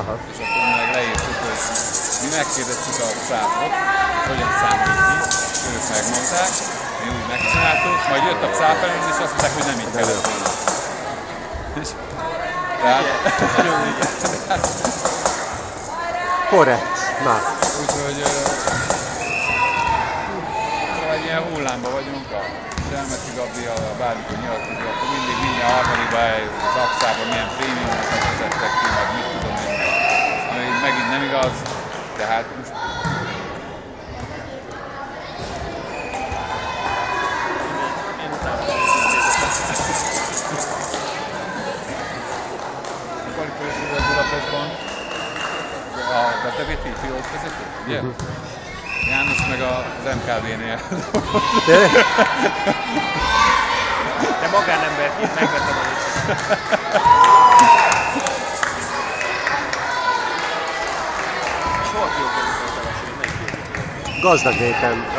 Aha. És akkor meg leírtuk, hogy mi megkérdeztük a cápot, hogyan számít ki, ők megmondták, mi úgy megcsináltuk, majd jött a cáp előtt, és azt mondták, hogy nem így kellett volna. Tehát... Korrekt. Na. Úgyhogy... Szóval egy ilyen hullámban vagyunk, a Selmeci Gabriel, bármikor nyilatkozik, akkor mindig minden harmadikba az Axában milyen prémiumokat vezettek ki, meg mit tudom én, ami megint nem igaz, de hát most... Én utána az Kvalifikáció volt Budapestban, a Betevét fiók vezető, ugye? János meg az MKB-nél. De magánemberként megvettem a részt. És hol fiók vezető? Gazdag népen.